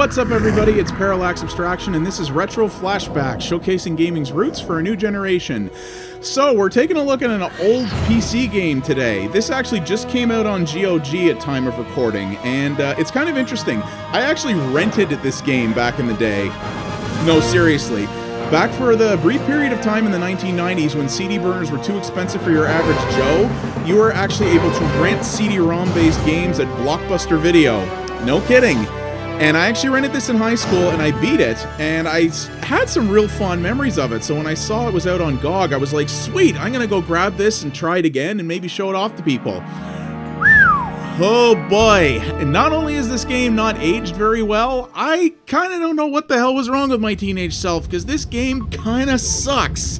What's up, everybody? It's Parallax Abstraction, and this is Retro Flashback, showcasing gaming's roots for a new generation. So, we're taking a look at an old PC game today. This actually just came out on GOG at time of recording, and it's kind of interesting. I actually rented this game back in the day. No, seriously. Back for the brief period of time in the 1990s when CD burners were too expensive for your average Joe, you were actually able to rent CD-ROM-based games at Blockbuster Video. No kidding. And I actually rented this in high school, and I beat it, and I had some real fond memories of it. So when I saw it was out on GOG, I was like, sweet, I'm gonna go grab this and try it again and maybe show it off to people. Oh boy, and not only is this game not aged very well, I kind of don't know what the hell was wrong with my teenage self, because this game kind of sucks.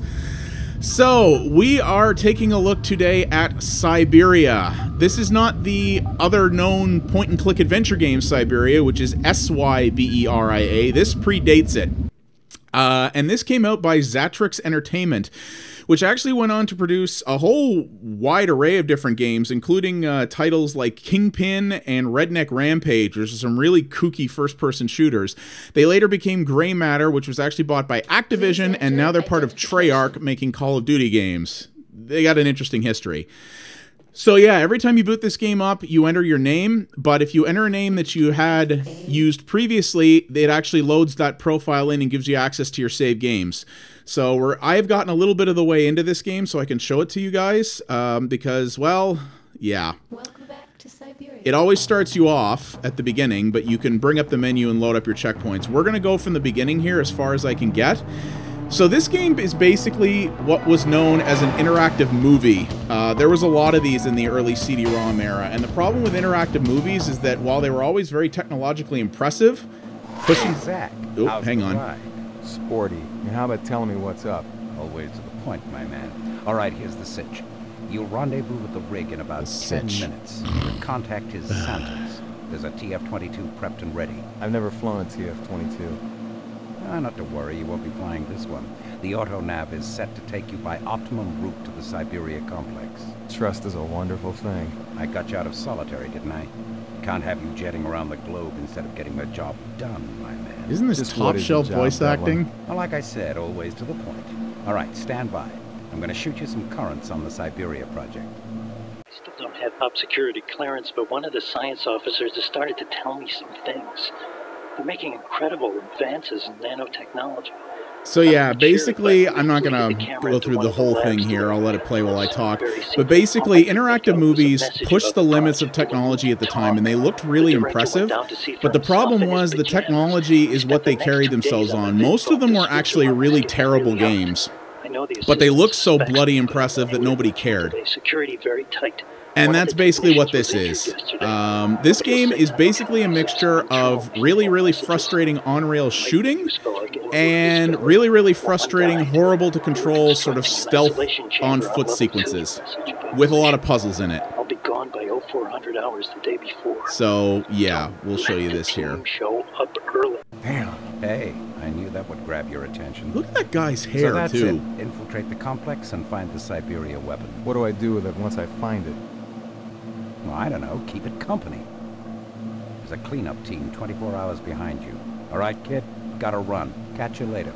So, we are taking a look today at Cyberia. This is not the other known point-and-click adventure game Cyberia, which is Syberia. This predates it. And this came out by Zatrix Entertainment, which actually went on to produce a whole wide array of different games, including titles like Kingpin and Redneck Rampage, which are some really kooky first-person shooters. They later became Grey Matter, which was actually bought by Activision, and now they're part of Treyarch, making Call of Duty games. They got an interesting history. So yeah, every time you boot this game up, you enter your name, but if you enter a name that you had used previously, it actually loads that profile in and gives you access to your saved games. So I've gotten a little bit of the way into this game so I can show it to you guys, because, well, yeah. Welcome back to Siberia. It always starts you off at the beginning, but you can bring up the menu and load up your checkpoints. We're going to go from the beginning here as far as I can get. So this game is basically what was known as an interactive movie. There was a lot of these in the early CD-ROM era, and the problem with interactive movies is that while they were always very technologically impressive, pushing... Hey, Zach. Oh, hang on. Ride? Sporty. And how about telling me what's up? Always to the point, my man. All right, here's the sitch. You'll rendezvous with the rig in about 10 minutes. Your contact is Santos. There's a TF-22 prepped and ready. I've never flown a TF-22. Not to worry, you won't be flying this one. The auto-nav is set to take you by optimum route to the Siberia complex. Trust is a wonderful thing. I got you out of solitary, didn't I? Can't have you jetting around the globe instead of getting the job done, my man. Isn't this top-shelf voice acting? Well, like I said, always to the point. All right, stand by. I'm going to shoot you some currents on the Cyberia project. I still don't have top security clearance, but one of the science officers has started to tell me some things. They're making incredible advances in nanotechnology. So yeah, basically, I'm not going to go through the whole thing here. I'll let it play while I talk. But basically, interactive movies pushed the limits of technology at the time, and they looked really impressive. But the problem was the technology is what they carried themselves on. Most of them were actually really terrible games. But they looked so bloody impressive that nobody cared. Security very tight. And that's basically what this is. This game is basically a mixture of really, really frustrating on-rail shooting and really, really frustrating, horrible-to-control sort of stealth on-foot sequences with a lot of puzzles in it. I'll be gone by 0400 hours the day before. So, yeah, we'll show you this here. Show up early. Damn. Hey, I knew that would grab your attention. Look at that guy's hair, so that's too. It. Infiltrate the complex and find the Cyberia weapon. What do I do with it once I find it? Well, I don't know. Keep it company. There's a cleanup team 24 hours behind you. All right, kid? Gotta run. Catch you later.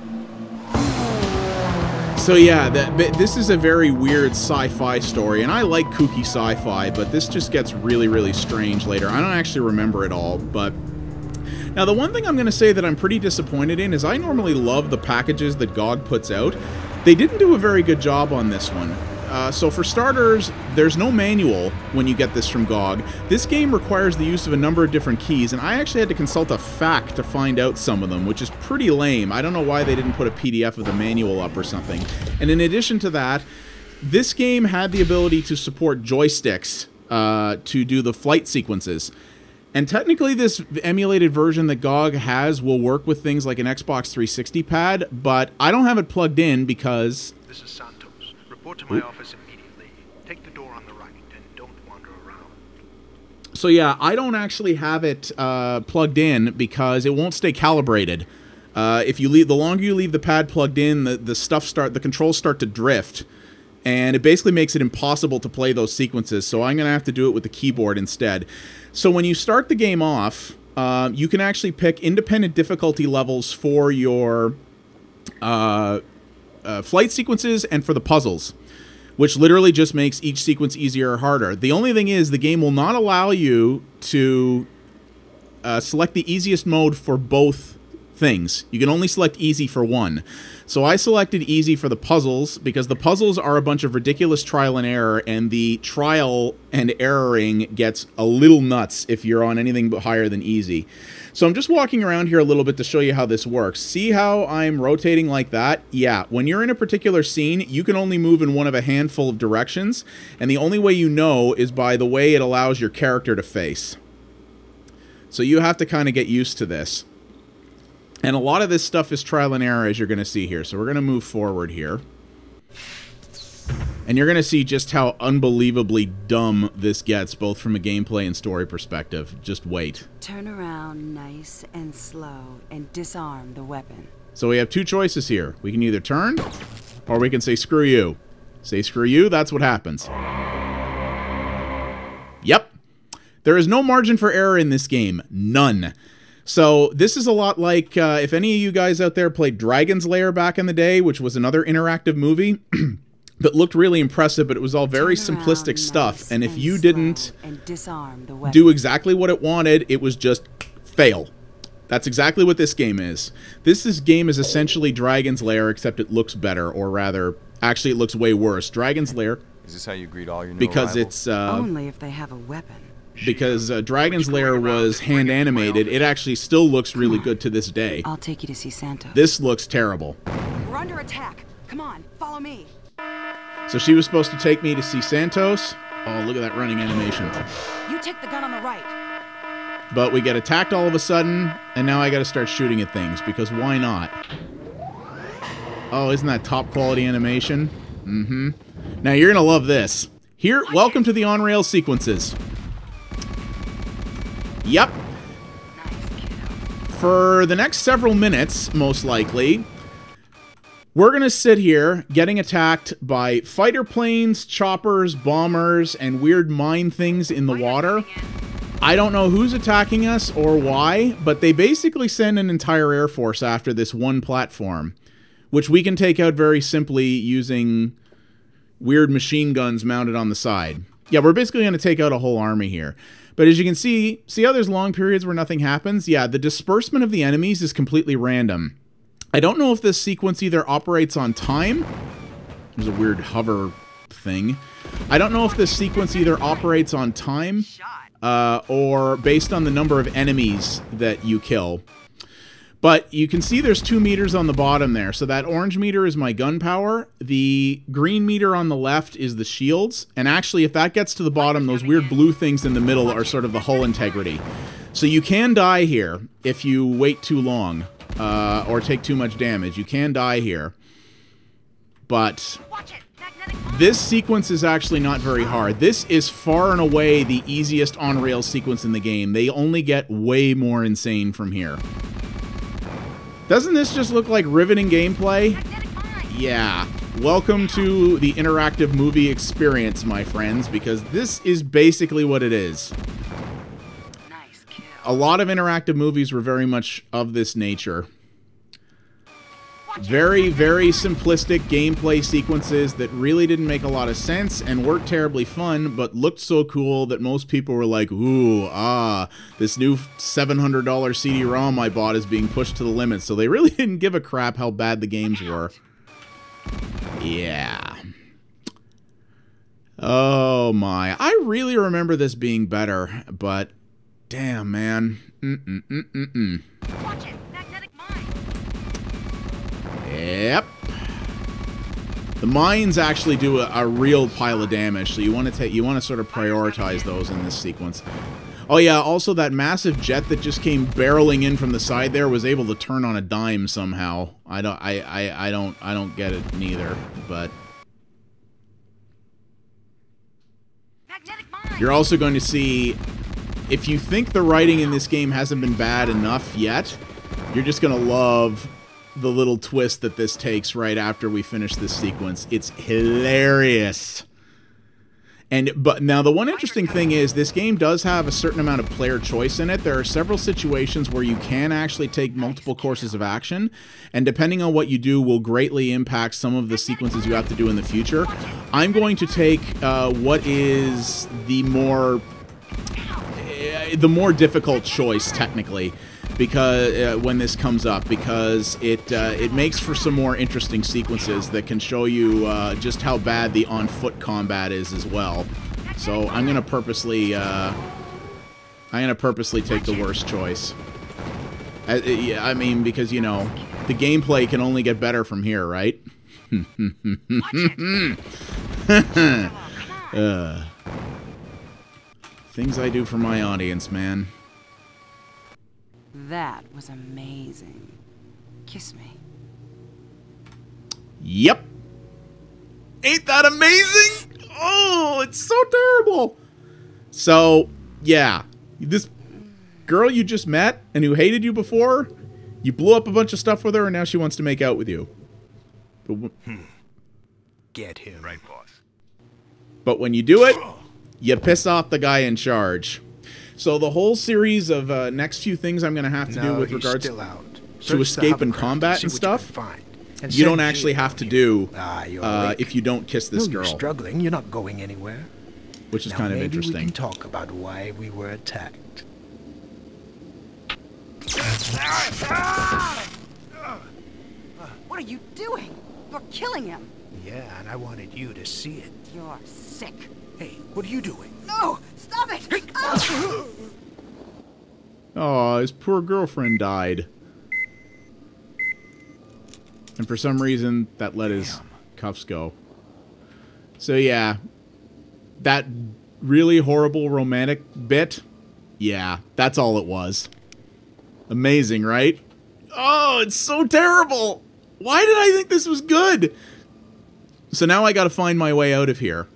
So yeah, this is a very weird sci-fi story, and I like kooky sci-fi, but this just gets really, really strange later. I don't actually remember it all, but... Now, the one thing I'm going to say that I'm pretty disappointed in is I normally love the packages that GOG puts out. They didn't do a very good job on this one. So for starters, there's no manual when you get this from GOG. This game requires the use of a number of different keys, and I actually had to consult a FAQ to find out some of them, which is pretty lame. I don't know why they didn't put a PDF of the manual up or something. And in addition to that, this game had the ability to support joysticks to do the flight sequences. And technically, this emulated version that GOG has will work with things like an Xbox 360 pad, but I don't have it plugged in because... This is Santos. Report to my office immediately. Take the door on the right and don't wander around. So yeah, I don't actually have it plugged in because it won't stay calibrated. If you leave, the longer you leave the pad plugged in, the controls start to drift, and it basically makes it impossible to play those sequences. So I'm gonna have to do it with the keyboard instead. So when you start the game off, you can actually pick independent difficulty levels for your flight sequences and for the puzzles, which literally just makes each sequence easier or harder. The only thing is the game will not allow you to select the easiest mode for both things. You can only select easy for one. So I selected easy for the puzzles because the puzzles are a bunch of ridiculous trial and error, and the trial and erroring gets a little nuts if you're on anything but higher than easy. So I'm just walking around here a little bit to show you how this works. See how I'm rotating like that? Yeah, when you're in a particular scene, you can only move in one of a handful of directions, and the only way you know is by the way it allows your character to face. So you have to kind of get used to this. And a lot of this stuff is trial and error, as you're going to see here. So we're going to move forward here. And you're going to see just how unbelievably dumb this gets, both from a gameplay and story perspective. Just wait. Turn around nice and slow and disarm the weapon. So we have two choices here. We can either turn, or we can say screw you. Say screw you, that's what happens. Yep. There is no margin for error in this game. None. So this is a lot like, if any of you guys out there played Dragon's Lair back in the day, which was another interactive movie that looked really impressive, but it was all very simplistic stuff. And if you didn't do exactly what it wanted, it was just fail. That's exactly what this game is. This game is essentially Dragon's Lair, except it looks better, or rather, actually it looks way worse. Dragon's Lair. Is this how you greet all your new because arrivals? it's only if they have a weapon. Because Dragon's Lair was hand animated, it actually still looks really good to this day. I'll take you to see Santos. This looks terrible. We're under attack. Come on, follow me. So she was supposed to take me to see Santos. Oh, look at that running animation. You take the gun on the right. But we get attacked all of a sudden, and now I gotta start shooting at things, because why not? Oh, isn't that top quality animation? Mm-hmm. Now you're gonna love this. Here, welcome to the on-rail sequences. Yep. For the next several minutes, most likely, we're going to sit here getting attacked by fighter planes, choppers, bombers, and weird mine things in the water. I don't know who's attacking us or why, but they basically send an entire air force after this one platform, which we can take out very simply using weird machine guns mounted on the side. Yeah, we're basically going to take out a whole army here. But as you can see how there's long periods where nothing happens? Yeah, the disbursement of the enemies is completely random. I don't know if this sequence either operates on time. There's a weird hover thing. I don't know if this sequence either operates on time or based on the number of enemies that you kill. But you can see there's 2 meters on the bottom there. So that orange meter is my gunpowder. The green meter on the left is the shields. And actually, if that gets to the bottom, those weird blue things in the middle are sort of the hull integrity. So you can die here if you wait too long or take too much damage. You can die here. But this sequence is actually not very hard. This is far and away the easiest on-rail sequence in the game. They only get way more insane from here. Doesn't this just look like riveting gameplay? Yeah. Welcome to the interactive movie experience, my friends, because this is basically what it is. A lot of interactive movies were very much of this nature. Very, very simplistic gameplay sequences that really didn't make a lot of sense and weren't terribly fun, but looked so cool that most people were like, ooh, this new $700 CD-ROM I bought is being pushed to the limit. So they really didn't give a crap how bad the games were. Yeah. Oh my. I really remember this being better, but damn, man. Watch it, magnetic mine. Yep. The mines actually do a real pile of damage, so you want to sort of prioritize those in this sequence. Oh yeah, also that massive jet that just came barreling in from the side there was able to turn on a dime somehow. I don't get it neither, but you're also going to see, if you think the writing in this game hasn't been bad enough yet, you're just going to love the little twist that this takes right after we finish this sequence. It's hilarious. But now the one interesting thing is this game does have a certain amount of player choice in it. There are several situations where you can actually take multiple courses of action, and depending on what you do will greatly impact some of the sequences you have to do in the future. I'm going to take what is the more difficult choice technically, because when this comes up, because it makes for some more interesting sequences that can show you just how bad the on-foot combat is as well. So I'm gonna purposely take the worst choice. I mean, because you know the gameplay can only get better from here, right? Things I do for my audience, man. That was amazing. Kiss me. Yep. Ain't that amazing? Oh, it's so terrible. So, yeah. This girl you just met and who hated you before, you blew up a bunch of stuff with her and now she wants to make out with you. But, Get him. Right, boss. but when you do it, you piss off the guy in charge. So the whole series of next few things I'm going to have to do with regards to escape and combat and stuff, you don't actually have to do if you don't kiss this girl. You're struggling. You're not going anywhere. Which is kind of interesting. We can talk about why we were attacked. What are you doing? You're killing him. Yeah, and I wanted you to see it. You're sick. Hey, what are you doing? No! Stop it! Oh, his poor girlfriend died. And for some reason, that let his cuffs go. So yeah, that really horrible romantic bit, yeah, that's all it was. Amazing, right? Oh, it's so terrible! Why did I think this was good? So now I gotta find my way out of here.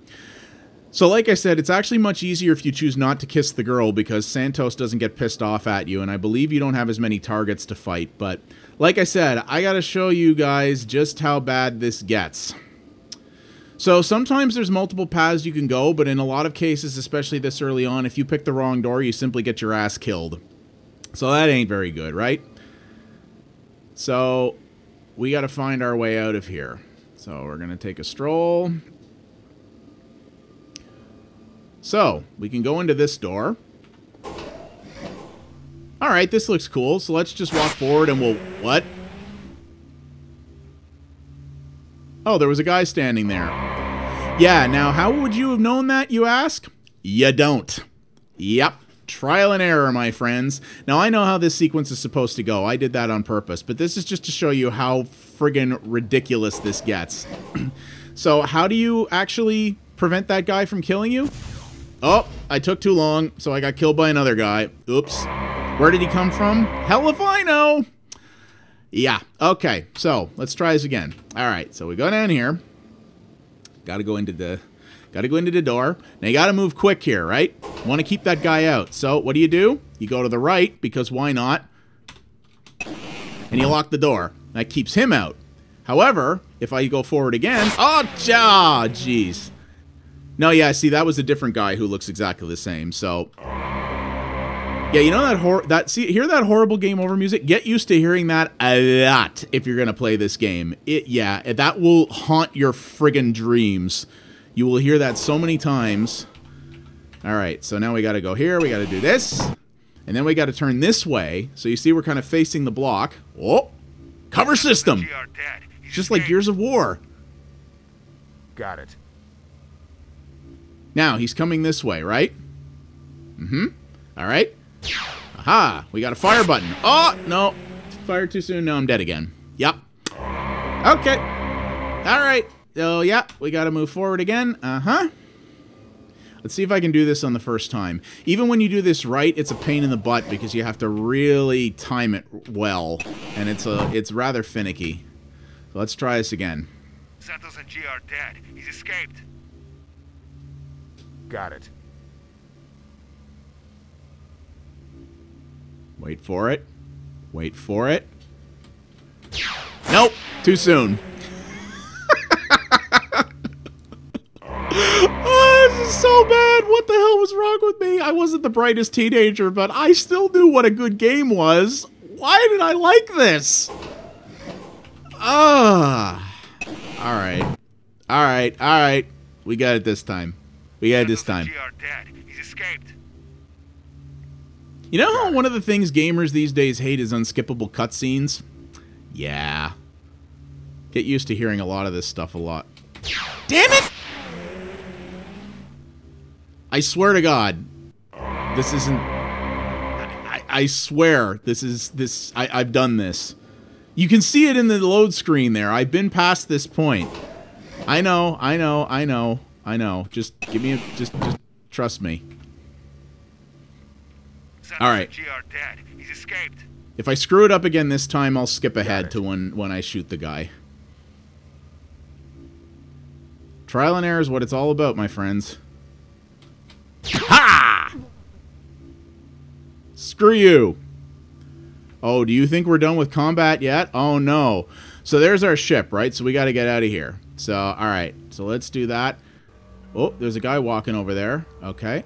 So like I said, it's actually much easier if you choose not to kiss the girl because Santos doesn't get pissed off at you, and I believe you don't have as many targets to fight. But like I said, I gotta show you guys just how bad this gets. So sometimes there's multiple paths you can go, but in a lot of cases, especially this early on, if you pick the wrong door, you simply get your ass killed. So that ain't very good, right? So we gotta find our way out of here. So we're gonna take a stroll. So, we can go into this door. Alright, this looks cool, so let's just walk forward and we'll... What? Oh, there was a guy standing there. Yeah, now how would you have known that, you ask? You don't. Yep. Trial and error, my friends. Now, I know how this sequence is supposed to go. I did that on purpose, but this is just to show you how friggin' ridiculous this gets. So, how do you actually prevent that guy from killing you? Oh, I took too long, so I got killed by another guy. Oops. Where did he come from? Hell if I know. Yeah, okay, so let's try this again. All right, so we go down here. Gotta go into the door. Now you gotta move quick here, right? Want to keep that guy out. So what do? You go to the right, because why not? And you lock the door. That keeps him out. However, if I go forward again... Oh, jeez. No, yeah, see, that was a different guy who looks exactly the same, so... Yeah, you know hear that horrible game over music? Get used to hearing that a lot if you're gonna play this game. Yeah, that will haunt your friggin' dreams. You will hear that so many times. Alright, so now we gotta go here, we gotta do this. And then we gotta turn this way. So you see we're kind of facing the block. Oh! Cover system! Just like Gears of War. Got it. Now, he's coming this way, right? Mm-hmm. Alright. Aha! We got a fire button. Oh! No. Fired too soon. Now I'm dead again. Yep. Okay. Alright. So, yeah. We gotta move forward again. Uh-huh. Let's see if I can do this on the first time. Even when you do this right, it's a pain in the butt because you have to really time it well. And it's rather finicky. So let's try this again. Santos and G are dead. He's escaped. Got it. Wait for it. Wait for it. Nope. Too soon. Oh, is so bad. What the hell was wrong with me? I wasn't the brightest teenager, but I still knew what a good game was. Why did I like this? Alright. Alright. We got it this time. We got it this time. He's escaped. You know how one of the things gamers these days hate is unskippable cutscenes? Yeah. Get used to hearing a lot of this stuff a lot. Damn it! I swear to God, this isn't... I swear, I've done this. You can see it in the load screen there. I've been past this point. I know. Just give me a... Just trust me. Alright. He's escaped. If I screw it up again this time, I'll skip ahead to when I shoot the guy. Trial and error is what it's all about, my friends. Ha! Screw you. Oh, do you think we're done with combat yet? Oh, no. So there's our ship, right? So we got to get out of here. So, alright. So let's do that. Oh, there's a guy walking over there. Okay.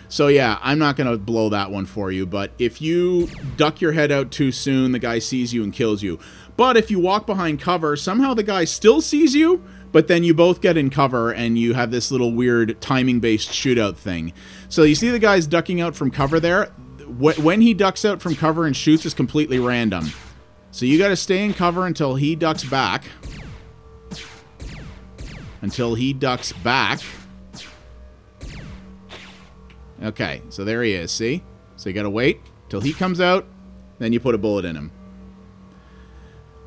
So yeah, I'm not going to blow that one for you, but if you duck your head out too soon, the guy sees you and kills you. But if you walk behind cover, somehow the guy still sees you, but then you both get in cover and you have this little weird timing-based shootout thing. So you see the guy's ducking out from cover there? When he ducks out from cover and shoots is completely random. So you got to stay in cover until he ducks back. Okay, so there he is, see? So you gotta wait till he comes out, then you put a bullet in him.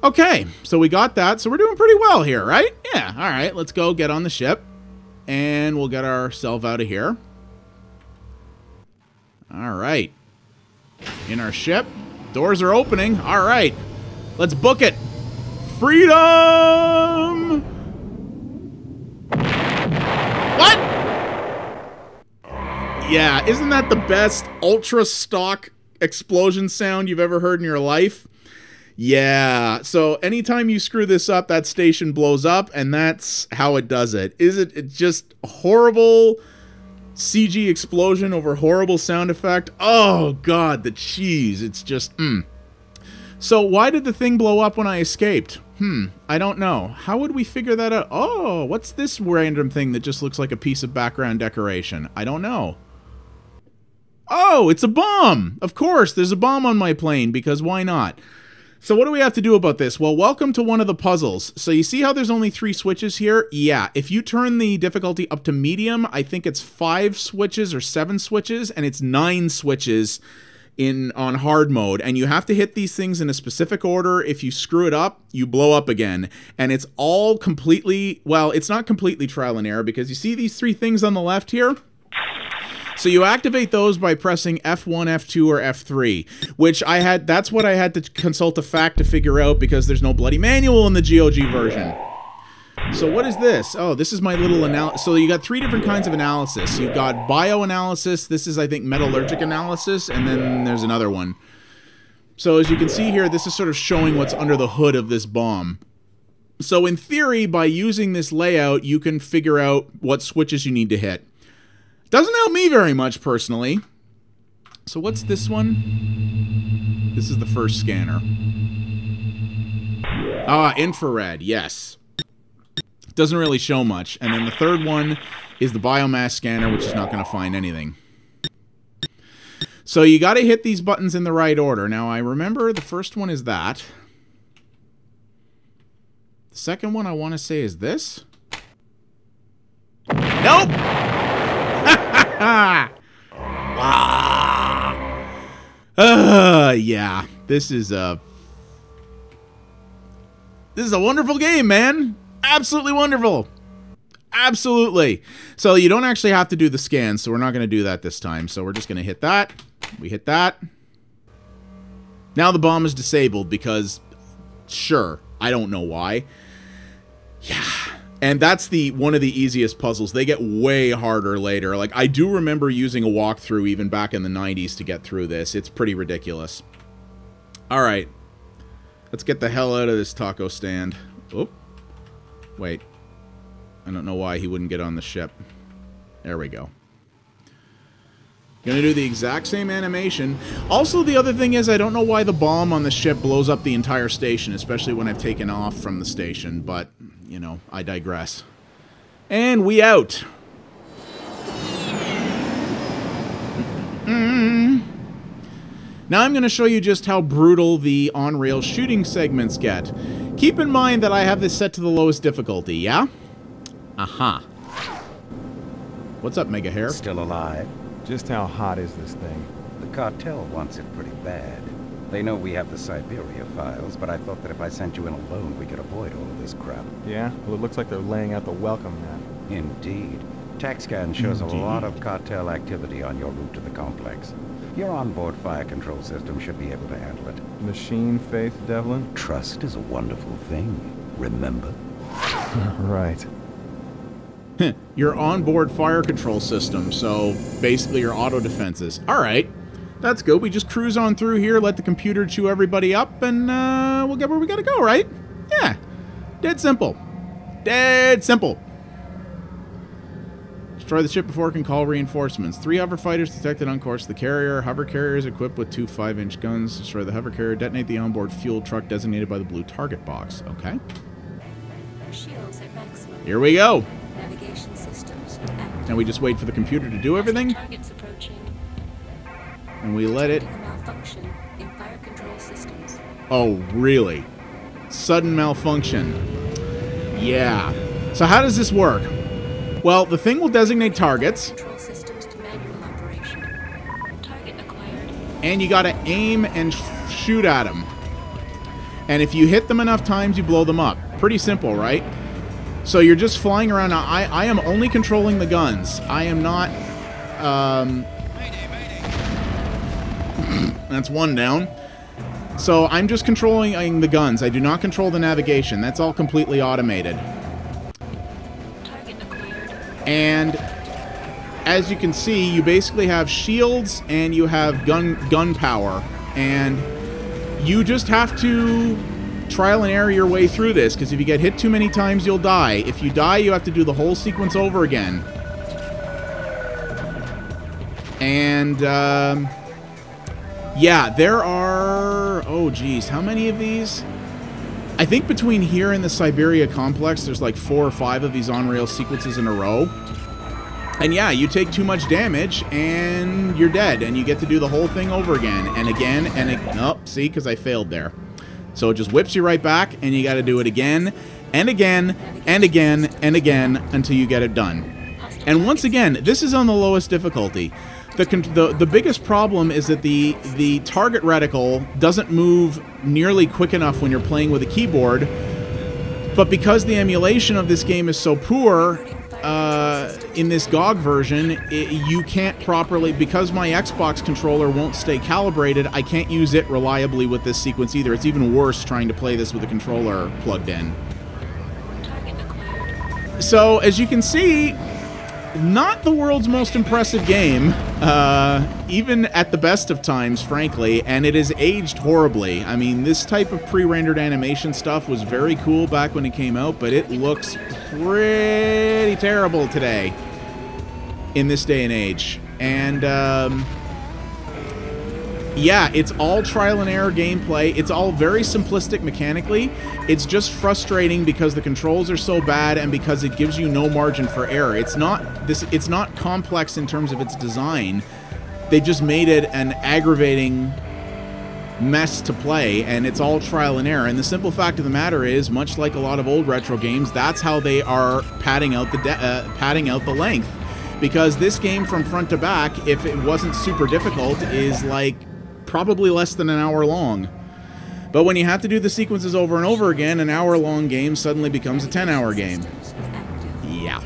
Okay, so we got that, so we're doing pretty well here, right? Yeah, alright, let's go get on the ship, and we'll get ourselves out of here. Alright. In our ship, doors are opening, alright. Let's book it. Freedom! What? Yeah, isn't that the best ultra stock explosion sound you've ever heard in your life? Yeah, so anytime you screw this up, that station blows up, and that's how it does it. Is it just horrible CG explosion over horrible sound effect? Oh, God, the cheese. It's just, So why did the thing blow up when I escaped? I don't know. How would we figure that out? Oh, what's this random thing that just looks like a piece of background decoration? I don't know. Oh, it's a bomb! Of course, there's a bomb on my plane, because why not? So what do we have to do about this? Well, welcome to one of the puzzles. So you see how there's only 3 switches here? Yeah, if you turn the difficulty up to medium, I think it's 5 switches or 7 switches, and it's 9 switches on hard mode, and you have to hit these things in a specific order. If you screw it up, you blow up again, and it's all completely, well, it's not completely trial and error, because you see these 3 things on the left here? So you activate those by pressing F1, F2, or F3, which that's what I had to consult a fact to figure out, because there's no bloody manual in the GOG version. So what is this? Oh, this is my little analysis. So you got 3 different kinds of analysis. You've got bioanalysis, this is, I think, metallurgic analysis, and then there's another one. So as you can see here, this is sort of showing what's under the hood of this bomb. So in theory, by using this layout, you can figure out what switches you need to hit. Doesn't help me very much, personally. So what's this one? This is the first scanner. Ah, infrared, yes. Doesn't really show much. And then the third one is the biomass scanner, which is not going to find anything. So you got to hit these buttons in the right order. Now, I remember the first one is that. The second one I want to say is this. Nope! Yeah. This is a wonderful game, man. Absolutely wonderful. Absolutely. So you don't actually have to do the scan, so we're not going to do that this time. So we're just going to hit that. We hit that. Now the bomb is disabled because, sure, I don't know why. Yeah. And that's one of the easiest puzzles. They get way harder later. Like, I do remember using a walkthrough even back in the 90s to get through this. It's pretty ridiculous. Alright. Let's get the hell out of this taco stand. Oh. Wait. I don't know why he wouldn't get on the ship. There we go. Gonna do the exact same animation. Also, the other thing is, I don't know why the bomb on the ship blows up the entire station, especially when I've taken off from the station, but, you know, I digress. And we out. Now I'm going to show you just how brutal the on-rail shooting segments get. Keep in mind that I have this set to the lowest difficulty, yeah? Aha. What's up, Mega Hair? Still alive? Just how hot is this thing? The cartel wants it pretty bad. They know we have the Cyberia files, but I thought that if I sent you in alone, we could avoid all of this crap. Yeah? Well, it looks like they're laying out the welcome map. Indeed. TechScan shows a lot of cartel activity on your route to the complex. Your onboard fire control system should be able to handle it. Machine faith, Devlin? Trust is a wonderful thing, remember? Right. Your onboard fire control system, so basically your auto defenses. Alright, that's good. We just cruise on through here, let the computer chew everybody up, and we'll get where we gotta go, right? Yeah. Dead simple. Dead simple. Destroy the ship before it can call reinforcements. 3 hover fighters detected on course. The carrier. Hover carrier is equipped with 2 5-inch guns. Destroy the hover carrier. Detonate the onboard fuel truck designated by the blue target box. Okay. Shields at maximum. Here we go. Navigation systems. And we just wait for the computer to do everything. Targets approaching. And we let it... Malfunction in fire control systems. Oh, really? Sudden malfunction. Yeah. So how does this work? Well, the thing will designate targets. Control systems to manual operation. Target acquired. And you gotta aim and shoot at them. And if you hit them enough times, you blow them up. Pretty simple, right? So you're just flying around. Now, I am only controlling the guns. I am not... That's one down. So I'm just controlling the guns. I do not control the navigation. That's all completely automated. And as you can see, you basically have shields and you have gun power. And you just have to trial and error your way through this, because if you get hit too many times, you'll die. If you die, you have to do the whole sequence over again. And, yeah, there are... Oh, geez. How many of these? I think between here and the Siberia complex, there's like 4 or 5 of these on-rail sequences in a row. And yeah, you take too much damage, and you're dead, and you get to do the whole thing over again, and again, and again. Oh, see, because I failed there. So it just whips you right back, and you got to do it again, and again, and again, and again, until you get it done. And once again, this is on the lowest difficulty. The biggest problem is that the target reticle doesn't move nearly quick enough when you're playing with a keyboard, but because the emulation of this game is so poor, in this GOG version, you can't properly, because my Xbox controller won't stay calibrated, I can't use it reliably with this sequence either. It's even worse trying to play this with a controller plugged in. So, as you can see, not the world's most impressive game, even at the best of times, frankly, and it has aged horribly. I mean, this type of pre-rendered animation stuff was very cool back when it came out, but it looks pretty terrible today, in this day and age. And, yeah, it's all trial and error gameplay. It's all very simplistic mechanically. It's just frustrating because the controls are so bad and because it gives you no margin for error. It's not complex in terms of its design. They just made it an aggravating mess to play, and it's all trial and error. And the simple fact of the matter is, much like a lot of old retro games, that's how they are padding out the length. Because this game from front to back, if it wasn't super difficult, is like probably less than an hour long. But when you have to do the sequences over and over again, an hour-long game suddenly becomes a 10-hour game. Yeah.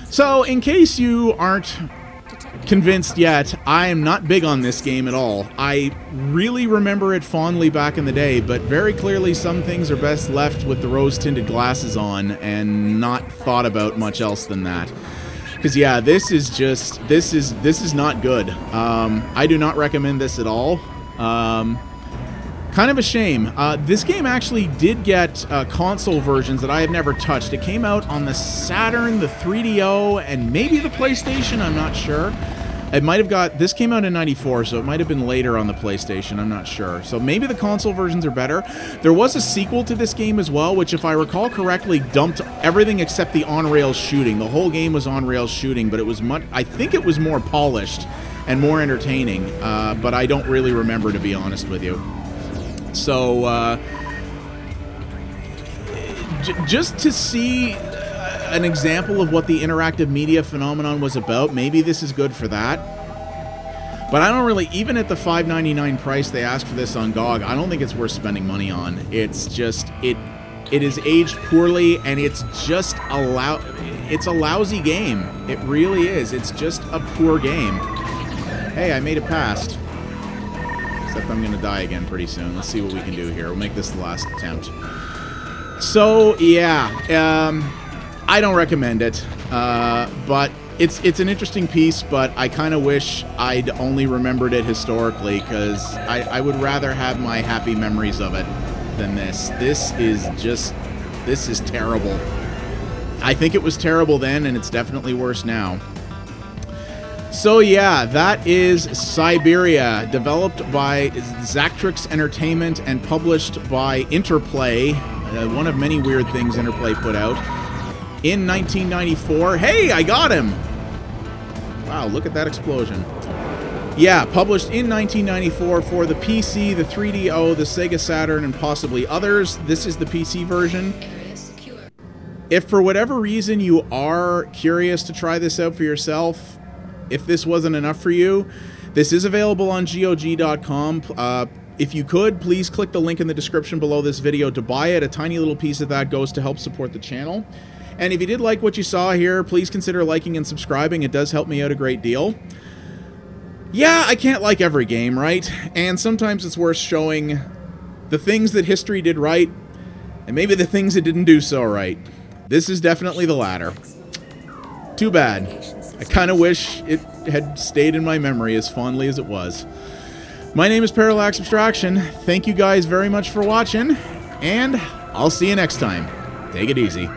So, in case you aren't convinced yet, I am not big on this game at all. I really remember it fondly back in the day, but very clearly some things are best left with the rose-tinted glasses on and not thought about much else than that. Because, yeah, this is not good. I do not recommend this at all. Kind of a shame. This game actually did get console versions that I have never touched. It came out on the Saturn, the 3DO, and maybe the PlayStation, I'm not sure. It might have got... This came out in '94, so it might have been later on the PlayStation, I'm not sure. So maybe the console versions are better. There was a sequel to this game as well, which, if I recall correctly, dumped everything except the on-rails shooting. The whole game was on-rails shooting, but it was much... I think it was more polished and more entertaining, but I don't really remember, to be honest with you. So, just to see an example of what the interactive media phenomenon was about, maybe this is good for that. But I don't really, even at the $5.99 price they asked for this on GOG, I don't think it's worth spending money on. It's just, it is aged poorly, and it's just it's a lousy game. It really is. It's just a poor game. Hey, I made it past. Except I'm going to die again pretty soon. Let's see what we can do here. We'll make this the last attempt. So, yeah. I don't recommend it. But it's an interesting piece, but I kind of wish I'd only remembered it historically, because I would rather have my happy memories of it than this. This is terrible. I think it was terrible then, and it's definitely worse now. So yeah, that is Cyberia, developed by Zactrix Entertainment and published by Interplay, one of many weird things Interplay put out, in 1994. Hey, I got him! Wow, look at that explosion. Yeah, published in 1994 for the PC, the 3DO, the Sega Saturn, and possibly others. This is the PC version. If for whatever reason you are curious to try this out for yourself, if this wasn't enough for you, this is available on GOG.com. If you could, please click the link in the description below this video to buy it. A tiny little piece of that goes to help support the channel. And if you did like what you saw here, please consider liking and subscribing. It does help me out a great deal. Yeah, I can't like every game, right? And sometimes it's worth showing the things that history did right, and maybe the things it didn't do so right. This is definitely the latter. Too bad. I kind of wish it had stayed in my memory as fondly as it was. My name is Parallax Abstraction. Thank you guys very much for watching, and I'll see you next time. Take it easy.